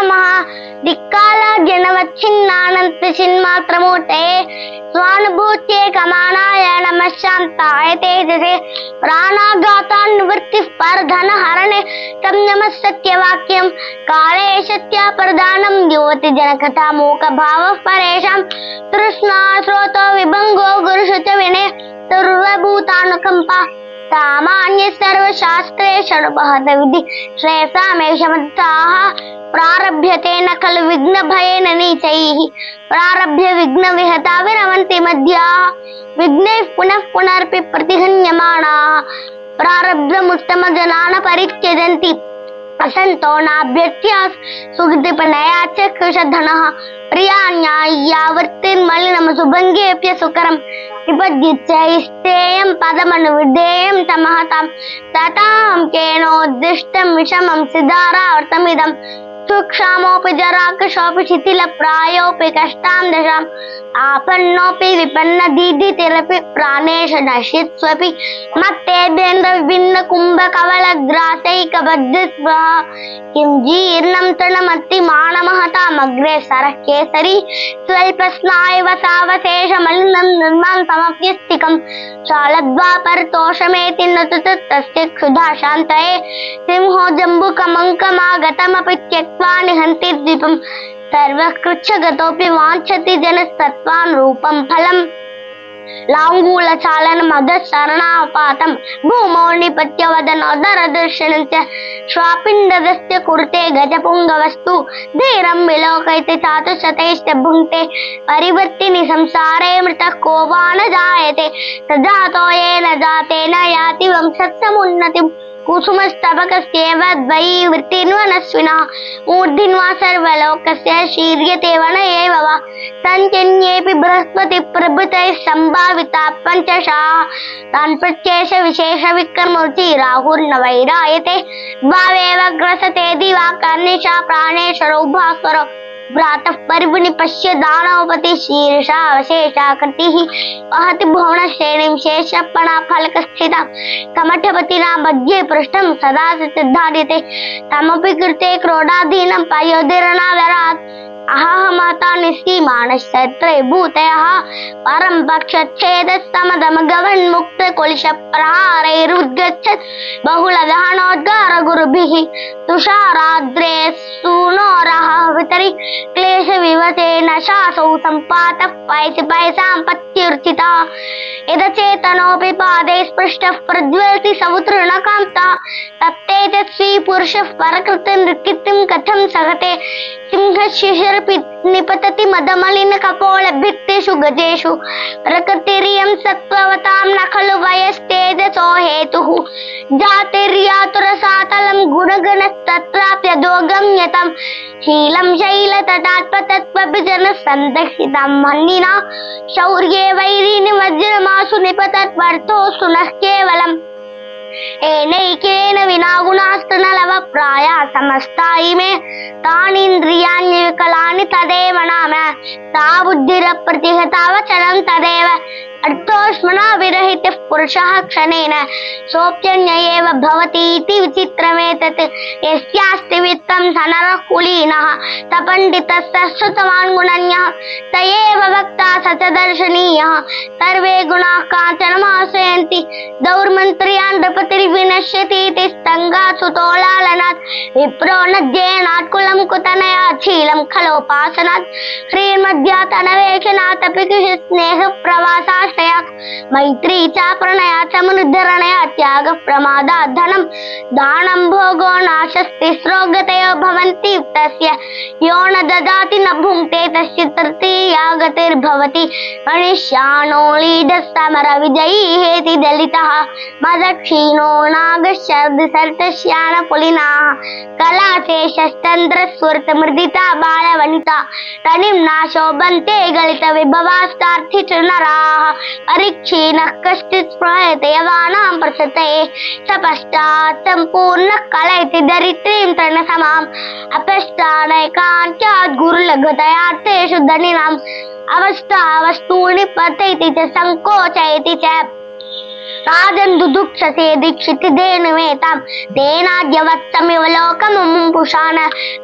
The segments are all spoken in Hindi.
नमः दिक्कालज्ञनवच्छिन्नानन्त चिन्मात्रमूर्ते स्वानुभूत्येकमानाय नमः शान्ताय तेजसे प्राणाघातान्निवृत्तिः परधनहरणे तं नमः सत्यवाक्यं काले सत्याप्रदानं युवतिजनकथा मूकभावः परेषां तृष्णा स्रोतो विभङ्गो गुरुशुच विनय सर्वभूतानुकम्पा सामान्य सर्वशास्त्रे षडुपहत विधि श्रेयसामेषमत्साः प्रारभ्यते न खलु विघ्न भयेन नीचैः प्रारभ्य विघ्न विहता विरमन्ति मध्याः विघ्नैः पुनः पुनरपि प्रतिहन्यमाणाः प्रारब्धमुत्तमजनान् परित्यजन्ति असन्तो नाभ्यर्थ्य सुकृतिपनया चक्षुषधनः प्रियान्याय्यावर्तिर्मलिनं सुभङ्गेऽप्य सुकरम् निपद्युच्चैस्तेयं पदमनुविधेयं तमहतां ततां केनोद्दिष्टं विषमं सिद्धारावर्तमिदं सुक्षामोऽपि जराकशोऽपि शिथिलप्रायोऽपि कष्टां दशाम् आपन्नोऽपि विपन्नदीदितिरपि प्राणेषु नश्यत्स्वपि मत्तेभ्येन्द्र विभिन्न कुम्भकवलग्रासैकबद्धस्वः किं जीर्णं तृणमत्तिमानमहतामग्रे सरः केसरी स्वल्पस्नायुवसावशेषमलिनं निर्मां समप्यस्तिकं शालद्वापरतोषमेति न तु तस्य क्षुधा शान्तये सिंहो जम्बुकमङ्कमागतमपि त्यक्त्वा निहन्ति द्वीपम् सर्वकृच्छगतोऽपि वाञ्छति जनस्तत्त्वान् रूपं फलम् लाङ्गूलचालनमदशरणापातं भूमौ निपत्य वदनोदरदर्शनं च श्वापिण्डदस्य कुरुते गजपुङ्गवस्तु धीरं विलोकयति चातुशतैश्च भुङ्क्ते परिवर्तिनि संसारे मृतः को वा न जायते सजातो येन जातेन याति वंशत्समुन्नतिम् कुसुमस्तबकस्येव द्वयीवृत्तिर्वनस्विनः मूर्धिन्वा सर्वलोकस्य शीर्यते वन एव वा सञ्जन्येऽपि बृहस्पति प्रभृतैः सम्भाविता पञ्चशाः तान् प्रत्येष विशेष विक्रमोर्चि राहुर्न वैरायते द्वावेव ग्रसते दिवाकर्निशा प्राणेश्वरो भास्वरो भ्रातः परिभुनि पश्य दानवपति शीर्षा अवशेषाकृतिः वहति भुवनश्रेणीं शेषपणा फलकस्थिता कमठपतिना मध्ये पृष्ठं सदा सिद्धार्यते तमपि कृते क्रोडाधीनं पयोधिरणावरात् अहमता निस्सीमानश्चत्रे भूतयः परं पक्षच्छेदस्तमदमगवन्मुक्तकुलिशप्रहारैरुद्गच्छत् बहुलदहनोद्गारगुरुभिः तुषाराद्रे सूनोरः वितरि क्लेशविवतेन शासौ सम्पातः पैसि पैसां पत्युर्चिता यदचेतनोऽपि पादे स्पृष्टः प्रज्वलति समुद्रणकान्तः तत्तेजस्वी पुरुषः परकृतिं कथं सहते सिंहशिशिर निपतति मदमलिन कपोल भित्तिषु गजेषु प्रकृतिरियं सत्त्ववतां न खलु वयस्तेजसो हेतुः जातिर्यातुरसातलं गुणगणस्तत्राप्यधोगम्यतं शीलं शैलतटात्पतत्वभिजनसन्दर्शितं मन्निना शौर्ये वैरिणि वज्रमासु निपतत्वर्थोऽस्तु नः केवलम् एनैकेन विना गुणास्तनलव प्राया समस्ता इमे तानीन्द्रियाणि विकलानि तदेव नाम ता बुद्धिरप्रतिहता वचनं तदेव अर्थोष्मणा विरहितः पुरुषः क्षणेन सोऽप्यन्य एव भवतीति विचित्रमेतत् यस्यास्ति वित्तं स नरः कुलीनः स पण्डितः स श्रुतवान् गुणन्यः स एव वक्ता स च दर्शनीयः सर्वे गुणाः काञ्चनमाश्रयन्ति दौर्मन्त्र्यान् नृपतिर्विनश्यतीति स्तङ्गात् सुतोलालनात् विप्रो नद्येनात् कुलं कुतनयात् शीलं खलोपासनात् श्रीर्मध्यातनवेक्षणात् अपि स्नेहप्रवासात् मैत्री च प्रणयात् समुद्धरणयात् त्याग प्रमादात् धनं दानं भोगो नाशस्तिस्रो गतयो भवन्ति तस्य यो न ददाति न भुङ्क्ते तस्य तृतीया गतिर्भवति मनुष्याणो लीढस्तमरविजयी हेति दलितः मदक्षिणो नागशर्दिसर्तश्यानपुलिनाः कलाशेषश्चन्द्रस्फुरतमृदिता बालवनिता तनिं नाशोभन्ते गलितविभवास्तार्थितृनराः परीक्षीणः कश्चित् स्पृहयते यवानां प्रसते स पश्चात् सम्पूर्णः कलयति दरिद्रीं तृणसमाम् अपष्टानैकान्त्यात् गुरुलघुतयार्थेषु धनिनाम् अवस्था वस्तूनि पतयति च संकोचयति च राजन् दुदुक्षसे दीक्षितिदेनुमेतां तेनाद्यवत्समिव लोकमुमुं पुषाण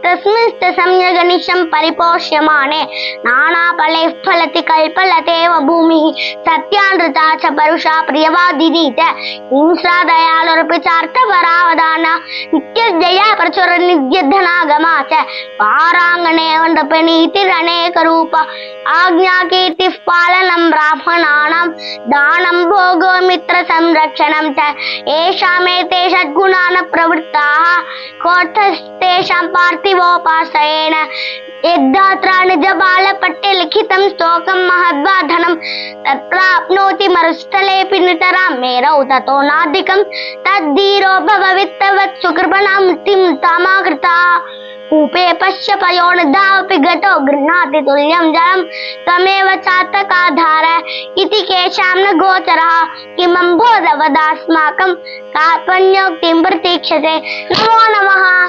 तस्मिंस्त सम्यगनिशं परिपोष्यमाणे नानाफलैः फलति कल्पलतेव भूमिः सत्यानृता च परुषा प्रियवादिनी च हिंसा दयालुरपि चार्थपरावदान नित्यजया प्रचुर नित्यधनागमा च पाराङ्गणे नीतिरनेकरूप आज्ञाकीर्तिः पालनं ब्राह्मणानां दानं भोगो मित्र संरक्षणं च येषामेते षड्गुणान् प्रवृत्ताः कोऽर्थस्तेषां पार्थिवोपाश्रयेण यद्धात्रा निजबालपट्टे लिखितं स्तोकं महद्वाधनं तत्प्राप्नोति मरुस्थलेऽपि नितरां मेरौ ततो नाधिकं तद्धीरो भववित्तवत् सुकृपणां मृत्युं तामाकृता कूपे पश्य पयोनिधावपि गतो गृह्णाति तुल्यं जलं त्वमेव चातकाधार इति केषां न गोचरः किमम्भोधवदास्माकं कार्पण्योक्तिं प्रतीक्षते नमो नमः।